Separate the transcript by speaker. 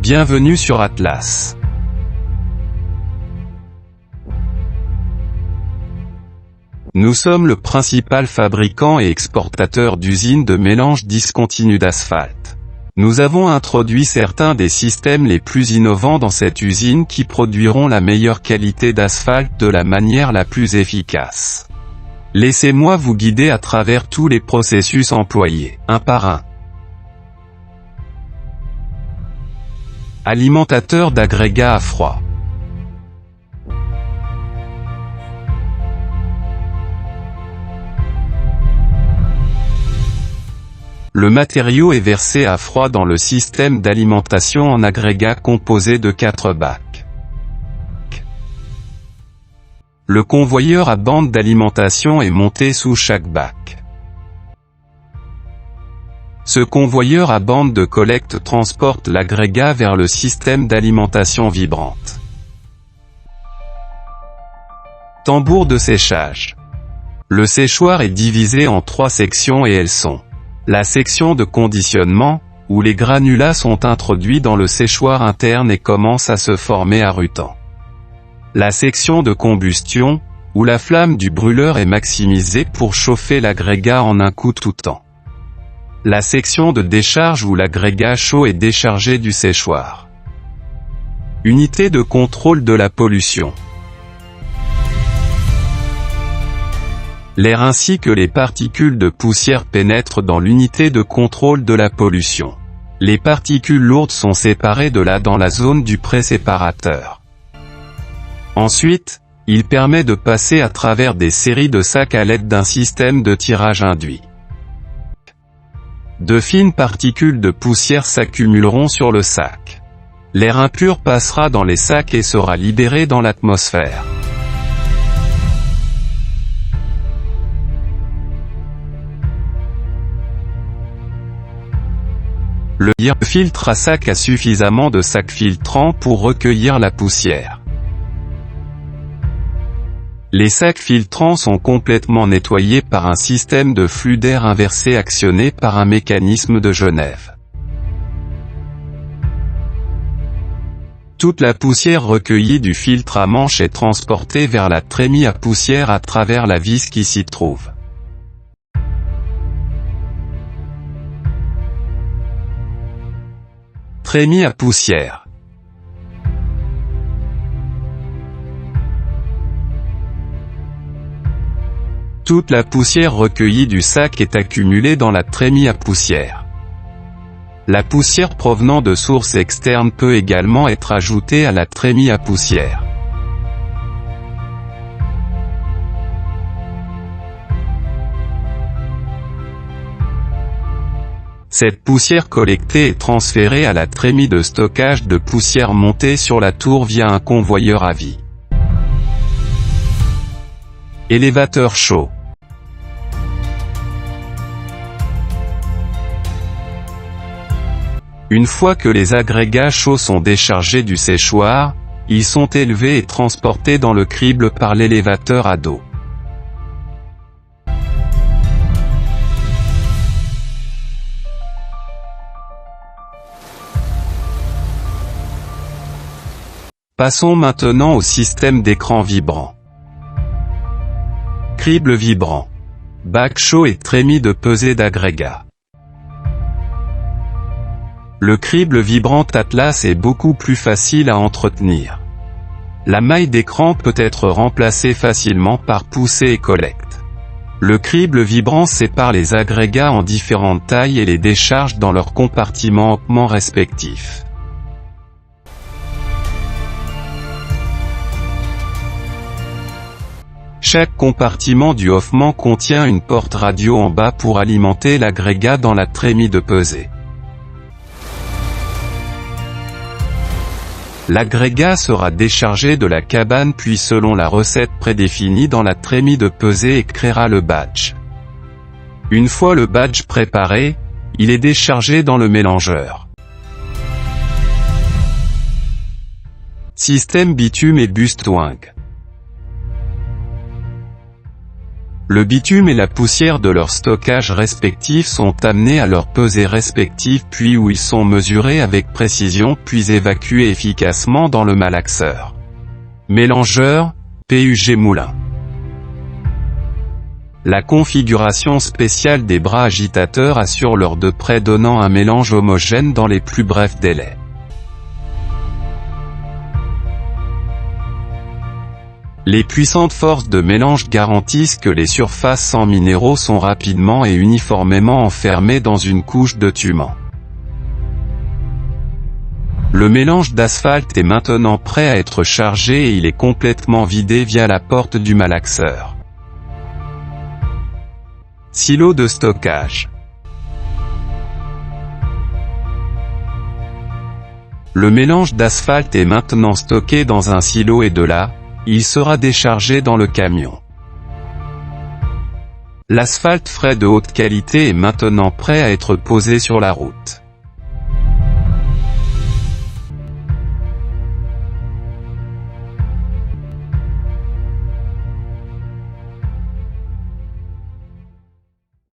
Speaker 1: Bienvenue sur Atlas. Nous sommes le principal fabricant et exportateur d'usines de mélange discontinu d'asphalte. Nous avons introduit certains des systèmes les plus innovants dans cette usine qui produiront la meilleure qualité d'asphalte de la manière la plus efficace. Laissez-moi vous guider à travers tous les processus employés, un par un. Alimentateur d'agrégats à froid. Le matériau est versé à froid dans le système d'alimentation en agrégat composé de 4 bacs. Le convoyeur à bande d'alimentation est monté sous chaque bac. Ce convoyeur à bande de collecte transporte l'agrégat vers le système d'alimentation vibrante. Tambour de séchage. Le séchoir est divisé en 3 sections et elles sont: la section de conditionnement, où les granulats sont introduits dans le séchoir interne et commencent à se former à rutan. La section de combustion, où la flamme du brûleur est maximisée pour chauffer l'agrégat en un coup tout temps. La section de décharge où l'agrégat chaud est déchargé du séchoir. Unité de contrôle de la pollution. L'air ainsi que les particules de poussière pénètrent dans l'unité de contrôle de la pollution. Les particules lourdes sont séparées de là dans la zone du pré-séparateur. Ensuite, il permet de passer à travers des séries de sacs à l'aide d'un système de tirage induit. De fines particules de poussière s'accumuleront sur le sac. L'air impur passera dans les sacs et sera libéré dans l'atmosphère. Le filtre à sac a suffisamment de sacs filtrants pour recueillir la poussière. Les sacs filtrants sont complètement nettoyés par un système de flux d'air inversé actionné par un mécanisme de Genève. Toute la poussière recueillie du filtre à manche est transportée vers la trémie à poussière à travers la vis qui s'y trouve. Trémie à poussière. Toute la poussière recueillie du sac est accumulée dans la trémie à poussière. La poussière provenant de sources externes peut également être ajoutée à la trémie à poussière. Cette poussière collectée est transférée à la trémie de stockage de poussière montée sur la tour via un convoyeur à vie. Élévateur chaud. Une fois que les agrégats chauds sont déchargés du séchoir, ils sont élevés et transportés dans le crible par l'élévateur à dos. Passons maintenant au système d'écran vibrant. Crible vibrant. Bac chaud et trémie de pesée d'agrégat. Le crible vibrant Atlas est beaucoup plus facile à entretenir. La maille d'écran peut être remplacée facilement par poussée et collecte. Le crible vibrant sépare les agrégats en différentes tailles et les décharge dans leurs compartiments hautement respectifs. Chaque compartiment du hauffement contient une porte radio en bas pour alimenter l'agrégat dans la trémie de pesée. L'agrégat sera déchargé de la cabane puis selon la recette prédéfinie dans la trémie de pesée et créera le badge. Une fois le badge préparé, il est déchargé dans le mélangeur. Système bitume et Bustwang. Le bitume et la poussière de leur stockage respectif sont amenés à leur pesée respective puis où ils sont mesurés avec précision puis évacués efficacement dans le malaxeur. Mélangeur, PUG Moulin. La configuration spéciale des bras agitateurs assure leur de près donnant un mélange homogène dans les plus brefs délais. Les puissantes forces de mélange garantissent que les surfaces sans minéraux sont rapidement et uniformément enfermées dans une couche de tuement. Le mélange d'asphalte est maintenant prêt à être chargé et il est complètement vidé via la porte du malaxeur. Silo de stockage. Le mélange d'asphalte est maintenant stocké dans un silo et de là, il sera déchargé dans le camion. L'asphalte frais de haute qualité est maintenant prêt à être posé sur la route.